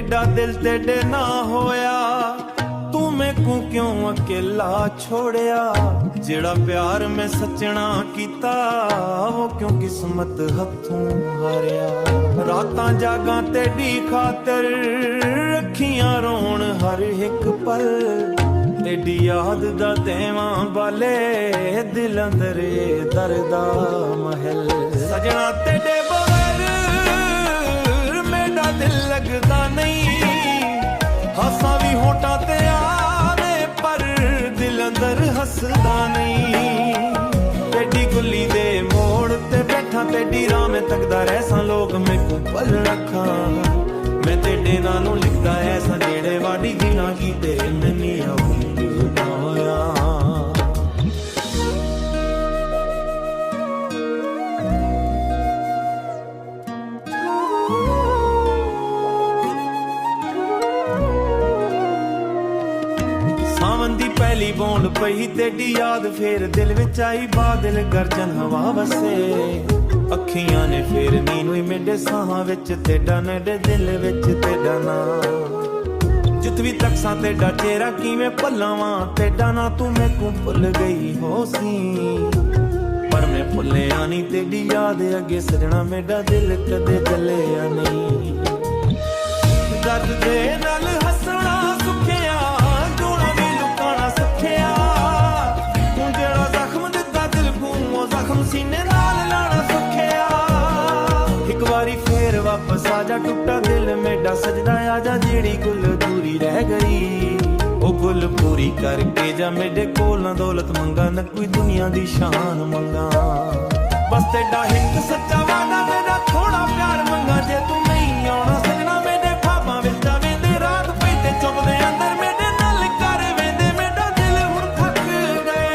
मेरा दिल तेरे ना होया, तू मैनू क्यों अकेला छोड़िया। जेड़ा प्यार मैं सचना कीता, वो क्यों किस्मत हथों हारिया। रातां जागां तेरी खातर, अखियां रोण हर एक पल, तेरी याद दा देवां वाले दिल अंदर दर्दा महल। सजना तेरे बगैर मेरा दिल लगदा नहीं, हासा भी होठां ते आवे पर दिल अंदर हसदा नहीं। तेरी गुल्ली दे मोड़ ते बैठा, तेरी राह में तकदा रहसा, लोग मैनू पल रखा। मैं तेरे नालों लिखदा ऐसा जेड़े वाडी दिलां कीते मैनू आया। सावन दी पहली बूंद पई तेरी याद, फिर दिल विच आई बादल गर्जन हवा वसे। अखियां ने फिर नीनू मेरे साहां विच तेरा, मेरे दिल विच तेरा ना। जित भी तकसा तेरा चेहरा किवें भुलावां, तेरा ना तू मैनू भुल गई हो सी। पर मैं भुलिया नहीं तेरी याद अगे सजना, मेरा दिल कदे चलिया नहीं। दर्द दे नाल हसना सुखिया, जोड़ा भी लुकाना सखिया। तू जेड़ा जख्म दिता दिल को, वो जख्म सीने नाल लाना सखिया। एक बारी फिर वापस आजा, टुटा दिल मेरा सजदा आजा। जेड़ी गुल अधूरी रह गई, ओ गुल पूरी करके जा। मेरे कोल ना दौलत मंगा, न कोई दुनिया दी शान मंगा। बस तेरा हिक सच्चा वादा, मेरा थोड़ा प्यार मंगा। जे तू नहीं आना सजना, मेरे ख्वाबां विच आवेंदे, रात पई ते चुभदे अंदर मेरे नाल कर वेंदे। मेरा दिल हुण थक गए,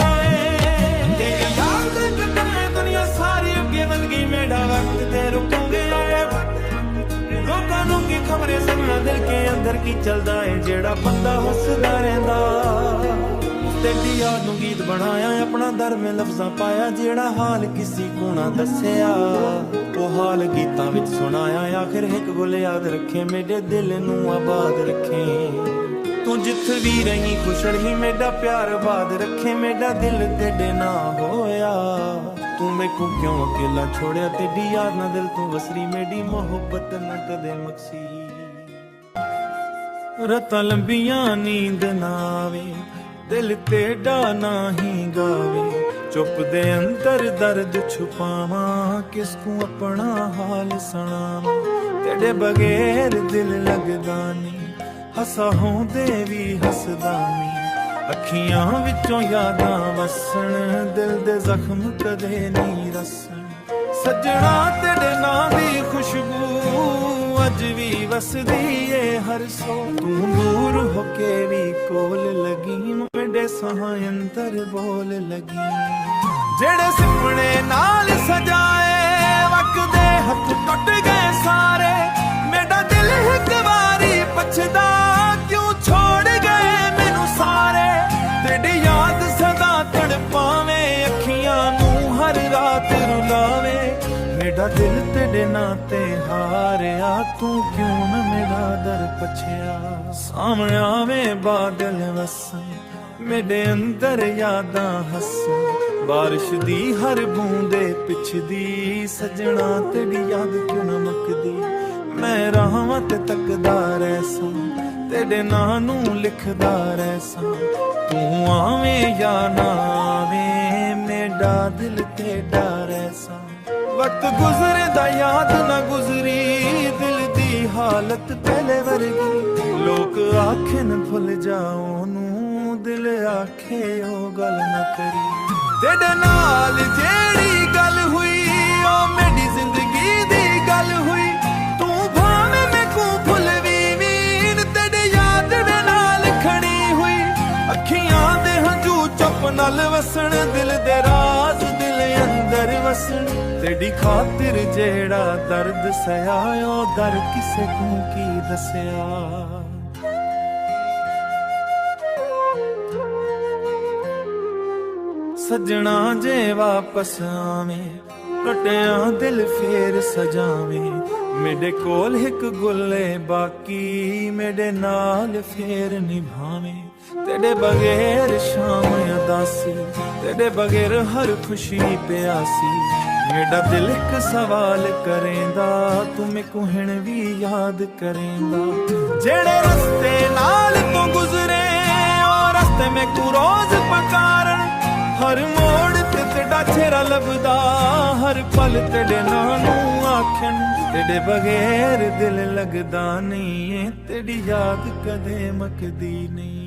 तेरी याद कदे दुनिया सारी अगे वध गई। मेरा वक्त ते रुक गया, लोकां नूं की खबरे सजना दिल के अंदर की चलदा है। जेड़ा बंदा हसदा रहिंदा, तेरी याद नूं गीत बनाया, अपना दर में लफ्जां पाया। जेड़ा हाल किसी को ना दस्सिया, वो हाल गीतां विच सुनाया। आखिर एक गुल याद रखे, मेरे दिल नूं आबाद रखे। तू जिथ भी रही खुश रही, मेरा प्यार आबाद रखे। मेरा दिल तेरे ना होया, तू मैनू क्यों अकेला छोड़िया। तेरी याद ना दिल तू वसरी, मेरी मोहब्बत ना कदे मकसी। रतां लंबियां नींद ना आवे, दिल तेरा ना ही गावे। चुप दे अंदर दर्द छुपावा, किसको अपना हाल सुनावा। तेरे बगैर दिल लगदा नहीं, हसा होंदे भी हसदा नहीं। अखियां विचों यादां वसन, दिल दे जख्म कदे नहीं रसन। सजना तेरे नां दी खुशबू अज भी वसदी है हर सौ। तू दूर होके भी कोल लगी, मेरे साहां अंदर बोल लगी। जेड़े सुपने नाल सजाए, वकदे हथ टुट गए सारे। मेरा दिल एक बारी पुछदा, क्यों छोड़ गए मैनू सारे। तेरी याद सदा तड़पावे, अखियां नूं हर रात रुलावे। मेरा दिल तेरे नाते हारिया, तू क्यों न मेरा दर पछया। सामने आवे बादल वसन, मेरे अंदर यादां हसन। बारिश दी हर बूंदे पिछदी, सजना तेरी याद क्यों न मुकदी। मैं राहां ते तकदा रहसा, तेरे नां नूं लिखदा रहसा। तू आवे या ना आवे, मेरा दिल तेरा रहसा। वक्त गुजरे दा याद ना गुजरी, दिल दी हालत पहले वर्गी। लोग आखन भुल जाओ नू, दिल आखे ओ गल ना करी। तेरे नाल जेड़ी गल हुई, ओ मेरी जिंदगी दी गल हुई। तू भावे मैनू भुल भी वीर, तेरी याद दे नाल खड़ी हुई। अखियां दे हंझू चुप नाल वसन, दिल दे राज दिल अंदर वसन। तेरी खातिर जेड़ा दर्द सया, ओ दर किसे को की दसिया। सजना जे वापस आवे, ਟੁੱਟਿਆ ਦਿਲ ਫੇਰ ਸਜਾਵੇਂ ਮੇਰੇ ਕੋਲ ਇੱਕ ਗੁੱਲੇ ਬਾਕੀ ਮੇਰੇ ਨਾਲ ਫੇਰ ਨਿਭਾਵੇਂ तेरे बगैर शाम अदासी तेरे बगैर हर खुशी प्यासी मेरा दिल एक सवाल करेंदा तू मेको हिण भी याद करेंदा जेड़े रस्ते नाल तो गुजरे और रस्ते में को रोज पकारण हर मोड़ ते तेरा चेहरा लभदा हर पल तेरे नानू आखन तेरे बगैर दिल लगदा नहीं है तेरी याद कदे मकदी नहीं